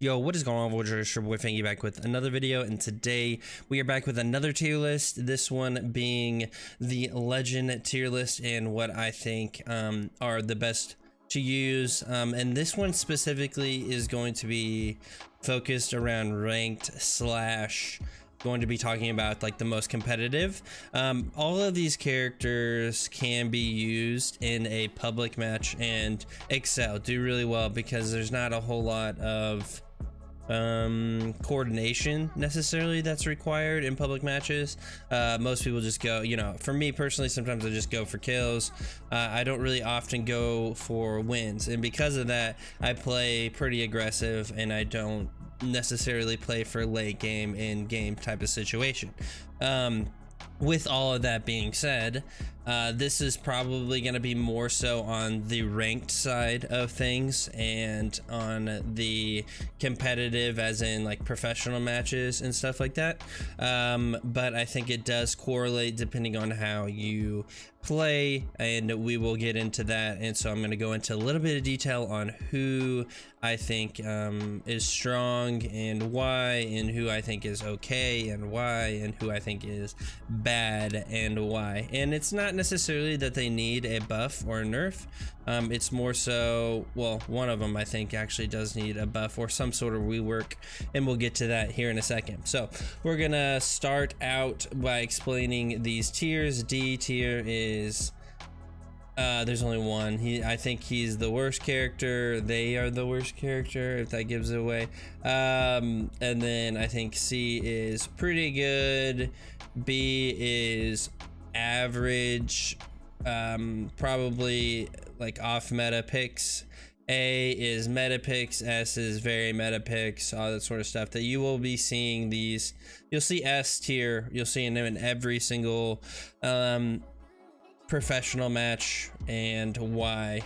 Yo, what is going on, Voyager? It's your boy Finicki back with another video, and today we are back with another tier list. This one being the Legend tier list and what I think are the best to use. And this one specifically is going to be focused around ranked slash going to be talking about like the most competitive. All of these characters can be used in a public match and excel, do really well, because there's not a whole lot of coordination necessarily that's required in public matches. Most people just go, you know, for me personally, sometimes I just go for kills. I don't really often go for wins, and because of that I play pretty aggressive and I don't necessarily play for late game in game type of situation. With all of that being said, this is probably going to be more so on the ranked side of things and on the competitive, as in like professional matches and stuff like that. But I think it does correlate depending on how you play, and we will get into that. And so I'm going to go into a little bit of detail on who I think is strong and why, and who I think is okay and why, and who I think is bad and why. And it's not necessarily that they need a buff or a nerf. It's more so, well, one of them I think actually does need a buff or some sort of rework, and we'll get to that here in a second. So we're gonna start out by explaining these tiers. D tier is there's only one. I think he's the worst character. They are the worst character, if that gives it away. And then I think C is pretty good. B is average, probably like off meta picks. A is meta picks. S is very meta picks, all that sort of stuff that you will be seeing. These, you'll see S tier, you'll see them in every single professional match, and why.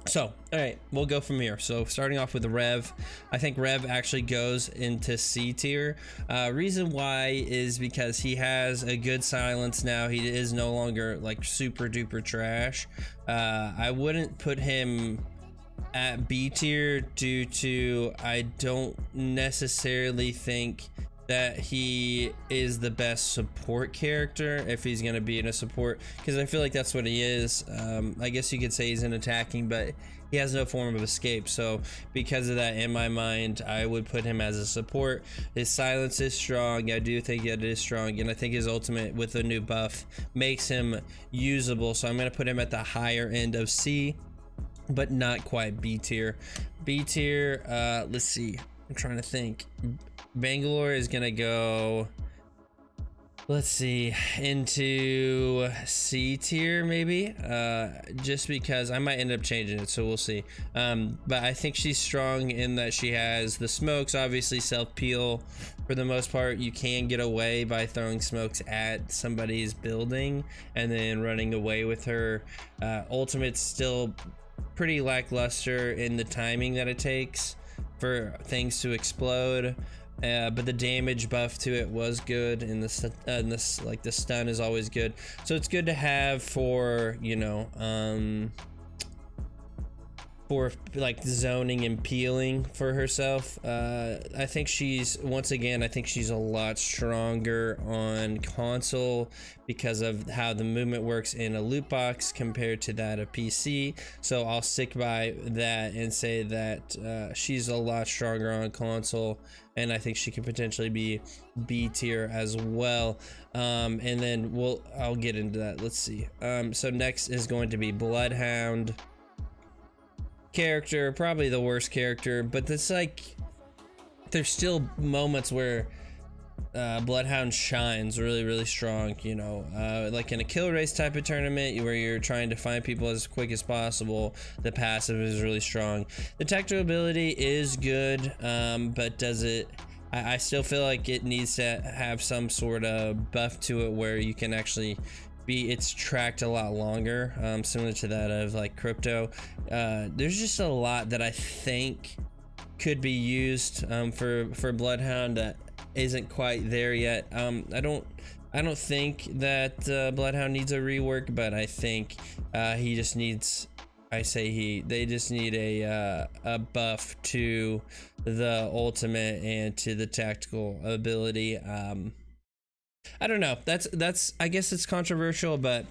So all right, we'll go from here. So starting off with Rev, I think Rev actually goes into C tier. Reason why is because he has a good silence now. He is no longer like super duper trash. I wouldn't put him at B tier due to I don't necessarily think that he is the best support character if he's going to be in a support, because I feel like that's what he is. I guess you could say he's in attacking, but he has no form of escape. So because of that, in my mind, I would put him as a support. His silence is strong. I do think that it is strong, and I think his ultimate with a new buff makes him usable. So I'm going to put him at the higher end of C, but not quite B tier. B tier, let's see. I'm trying to think. Bangalore is gonna go, let's see, into C tier maybe, just because I might end up changing it, so we'll see. But I think she's strong in that she has the smokes, obviously self peel. For the most part, you can get away by throwing smokes at somebody's building and then running away with her. Ultimate's still pretty lackluster in the timing that it takes for things to explode. But the damage buff to it was good, and this like the stun is always good, so it's good to have for, you know, for like zoning and peeling for herself. I think she's, once again, I think she's a lot stronger on console because of how the movement works in a loot box compared to that of PC. So I'll stick by that and say that she's a lot stronger on console, and I think she could potentially be B tier as well. And then I'll get into that. Let's see. So next is going to be Bloodhound. Character, probably the worst character, but it's like there's still moments where Bloodhound shines really strong, you know, like in a kill race type of tournament where you're trying to find people as quick as possible. The passive is really strong. The technical ability is good, but does it, I still feel like it needs to have some sort of buff to it where you can actually it's tracked a lot longer, similar to that of like crypto. There's just a lot that I think could be used for Bloodhound that isn't quite there yet. I don't think that Bloodhound needs a rework, but I think he just needs I say they just need a buff to the ultimate and to the tactical ability. I don't know. That's I guess it's controversial, but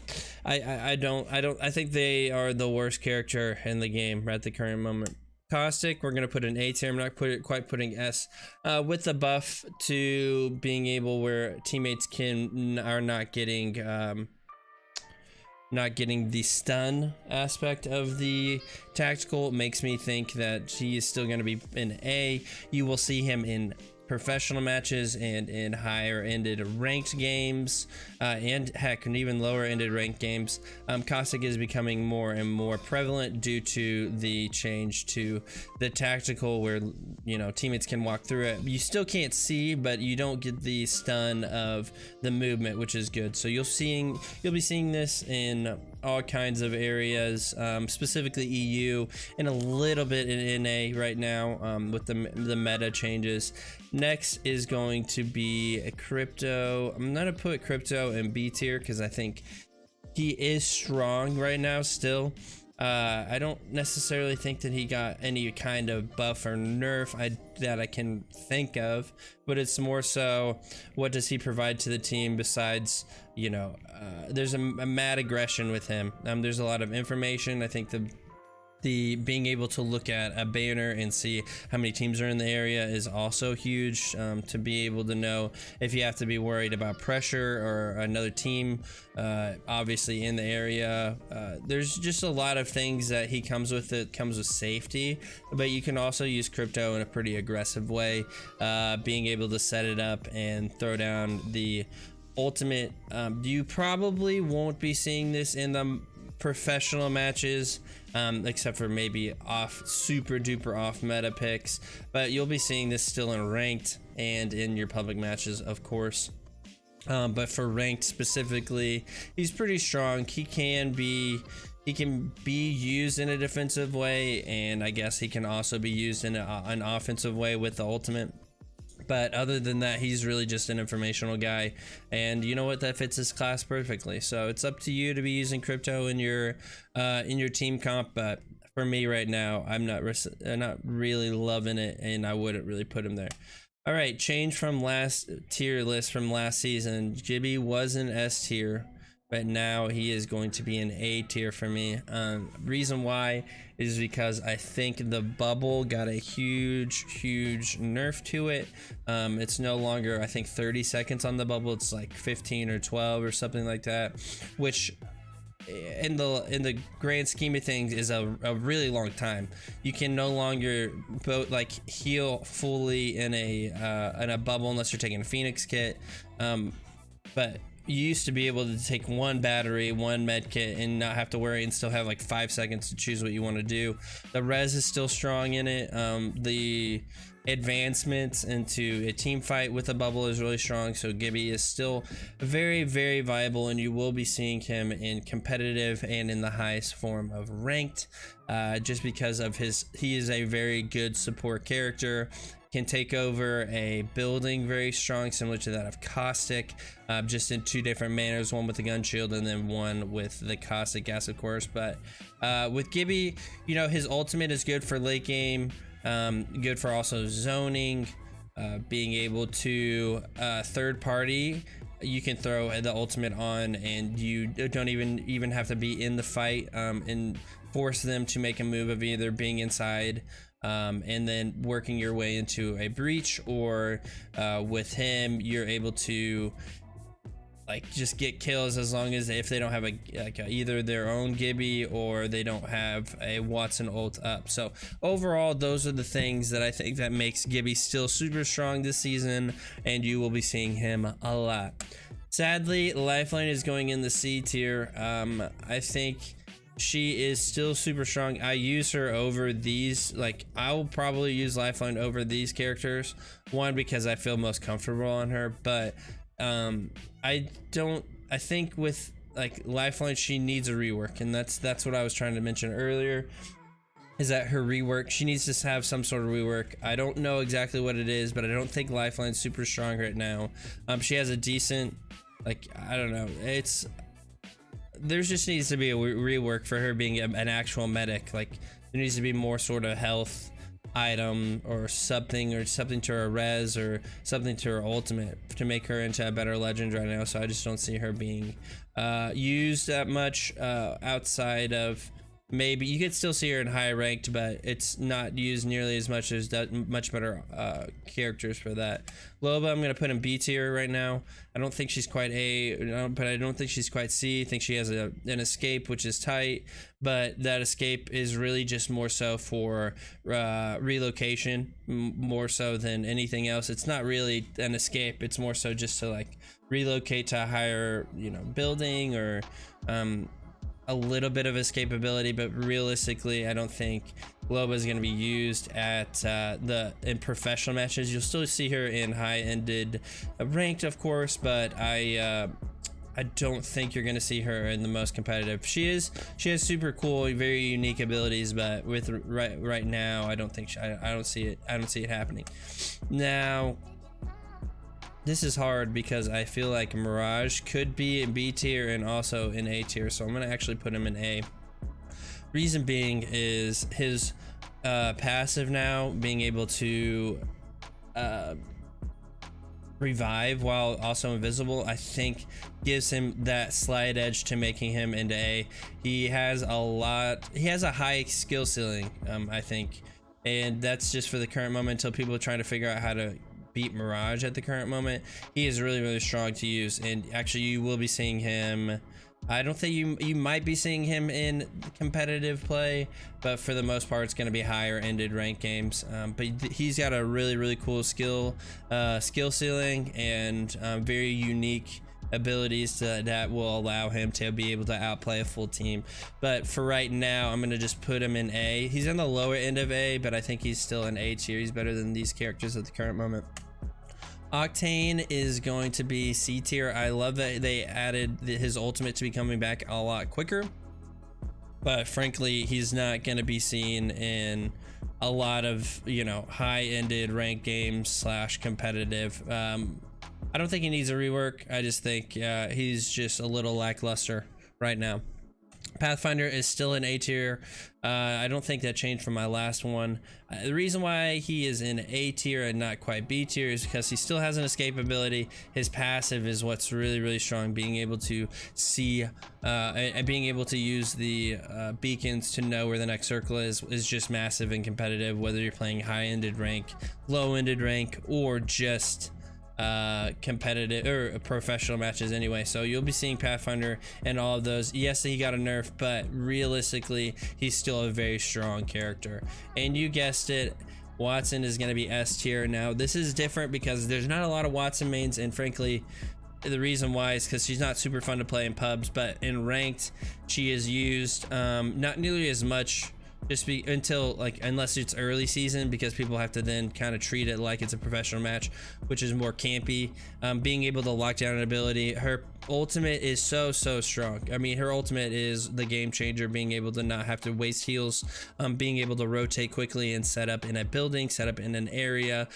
I think they are the worst character in the game at the current moment. Caustic, we're gonna put an A tier. I'm not quite putting S, with the buff to being able where teammates are not getting the stun aspect of the tactical. It makes me think that he is still going to be an A. You will see him in professional matches and in higher ended ranked games, and heck, and even lower ended ranked games. Caustic is becoming more and more prevalent due to the change to the tactical, where teammates can walk through it. You still can't see, but you don't get the stun of the movement, which is good. So you'll be seeing this in all kinds of areas, specifically EU, and a little bit in NA right now, with the meta changes. Next is going to be a Crypto. I'm gonna put Crypto in B tier because I think he is strong right now still. I don't necessarily think that he got any kind of buff or nerf that I can think of, but it's more so, what does he provide to the team besides, there's a mad aggression with him. There's a lot of information. I think the being able to look at a banner and see how many teams are in the area is also huge, to be able to know if you have to be worried about pressure or another team obviously in the area. There's just a lot of things that he comes with. It comes with safety, but you can also use Crypto in a pretty aggressive way, being able to set it up and throw down the ultimate. You probably won't be seeing this in the professional matches, except for maybe super duper off meta picks, but you'll be seeing this still in ranked and in your public matches, of course. But for ranked specifically, he's pretty strong. He can be used in a defensive way, and I guess he can also be used in an offensive way with the ultimate. But other than that, he's really just an informational guy, and you know what, that fits his class perfectly. So it's up to you to be using Crypto in your team comp, but for me right now, I'm not really loving it, and I wouldn't really put him there. All right, change from last tier list from last season. Gibby was an S tier, but now he is going to be an A tier for me. Reason why is because I think the bubble got a huge nerf to it. It's no longer, I think, 30 seconds on the bubble. It's like 15 or 12 or something like that, which in the grand scheme of things is a really long time. You can no longer heal fully in a bubble unless you're taking a Phoenix kit, but you used to be able to take one battery, one med kit, and not have to worry, and still have like 5 seconds to choose what you want to do. The res is still strong in it. The advancements into a team fight with a bubble is really strong, so Gibby is still very viable, and you will be seeing him in competitive and in the highest form of ranked, just because of he is a very good support character. Can take over a building very strong, similar to that of Caustic, just in two different manners, one with the gun shield and then one with the Caustic gas, of course. But with Gibby, his ultimate is good for late game, good for also zoning, being able to third party. You can throw the ultimate on, and you don't even have to be in the fight, and force them to make a move of either being inside, and then working your way into a breach, or with him you're able to just get kills, as long as if they don't have either their own Gibby or they don't have a Wattson ult up. So overall, those are the things that I think that makes Gibby still super strong this season, and you will be seeing him a lot. Sadly, Lifeline is going in the C tier. I think she is still super strong. I use her over these, I will probably use Lifeline over these characters. One, because I feel most comfortable on her, but I think with Lifeline, she needs a rework, and that's what I was trying to mention earlier, is that her rework, she needs to have some sort of rework. I don't know exactly what it is, but I don't think Lifeline's super strong right now. She has a decent, I don't know, there just needs to be a rework for her being an actual medic. Like there needs to be more sort of health item or something to her res or something to her ultimate to make her into a better legend right now. So I just don't see her being used that much outside of maybe you could still see her in high ranked, but it's not used nearly as much as much better characters for that. Loba, I'm gonna put in B tier right now. I don't think she's quite A, but I don't think she's quite C. I think she has an escape, which is tight, but that escape is really just more so for relocation, more so than anything else. It's not really an escape. It's more so just to like relocate to a higher, you know, building or a little bit of escapability, but realistically, I don't think Loba is going to be used at in professional matches. You'll still see her in high-ended ranked, of course, but I don't think you're going to see her in the most competitive. She has super cool, very unique abilities, but with right now, I don't think I don't see it happening. Now, this is hard because I feel like Mirage could be in B tier and also in A tier, so I'm gonna actually put him in A. Reason being is his passive now, being able to revive while also invisible, I think gives him that slight edge to making him into A. He has a high skill ceiling, I think, and that's just for the current moment until people are trying to figure out how to beat Mirage at the current moment. He is really, really strong to use, and actually you will be seeing him. I don't think you might be seeing him in competitive play, but for the most part it's going to be higher ended ranked games. But he's got a really, really cool skill ceiling and very unique abilities that will allow him to be able to outplay a full team. But for right now, I'm gonna just put him in A. He's on the lower end of A, but I think he's still in A tier. He's better than these characters at the current moment. Octane is going to be C tier. I love that they added his ultimate to be coming back a lot quicker, but frankly he's not going to be seen in a lot of, you know, high-ended ranked games / competitive. I don't think he needs a rework. I just think he's just a little lackluster right now. Pathfinder is still in A tier. I don't think that changed from my last one. The reason why he is in A tier and not quite B tier is because he still has an escape ability. His passive is what's really, really strong. Being able to see and being able to use the beacons to know where the next circle is just massive and competitive, whether you're playing high-ended rank, low-ended rank, or just competitive or professional matches anyway. So you'll be seeing Pathfinder and all of those. Yes, he got a nerf, but realistically he's still a very strong character. And you guessed it, Wattson is going to be S tier. Now this is different because there's not a lot of Wattson mains, and frankly the reason why is because she's not super fun to play in pubs, but in ranked she is used not nearly as much, just until like, unless it's early season, because people have to then kind of treat it like it's a professional match, which is more campy. Being able to lock down an ability, her ultimate is so strong. I mean, her ultimate is the game changer, being able to not have to waste heals, being able to rotate quickly and set up in a building, set up in an area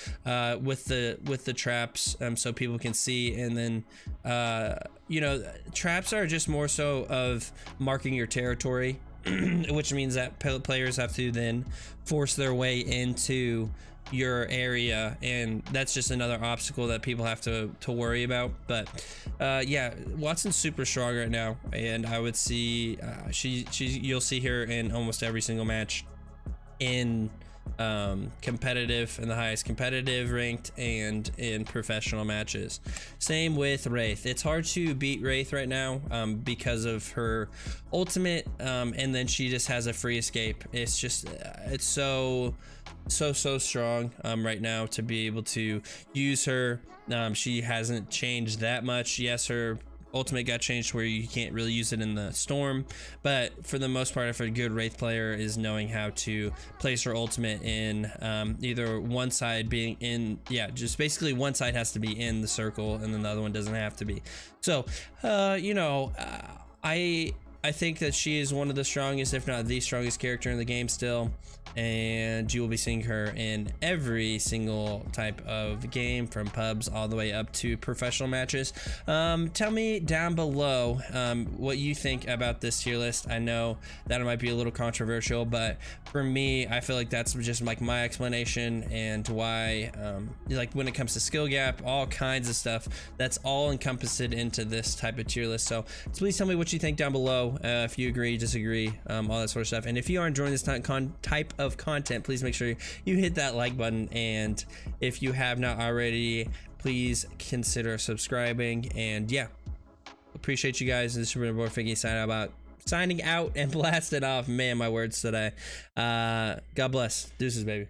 with the traps, so people can see. And then you know, traps are just more so of marking your territory, which means that players have to then force their way into your area, and that's just another obstacle that people have to worry about. But yeah, Wattson's super strong right now, and I would see you'll see her in almost every single match in competitive, in the highest competitive ranked, and in professional matches. Same with Wraith. It's hard to beat Wraith right now because of her ultimate, and then she just has a free escape. It's just it's so strong right now to be able to use her. She hasn't changed that much. Yes, her ultimate got changed where you can't really use it in the storm, but for the most part, if a good Wraith player is knowing how to place her ultimate in either one side being in, just basically one side has to be in the circle and then the other one doesn't have to be. So you know, I I think that she is one of the strongest, if not the strongest character in the game still, and you will be seeing her in every single type of game, from pubs all the way up to professional matches. Tell me down below what you think about this tier list. I know that it might be a little controversial, but for me, I feel like that's just like my explanation, and why like when it comes to skill gap, all kinds of stuff, that's all encompassed into this type of tier list. So please tell me what you think down below, if you agree, disagree, all that sort of stuff. And if you are enjoying this type of content, please make sure you hit that like button, and if you have not already, please consider subscribing. And yeah, appreciate you guys. This is your boy Finicki signing out and blasted off. Man, my words today. God bless. Deuces, baby.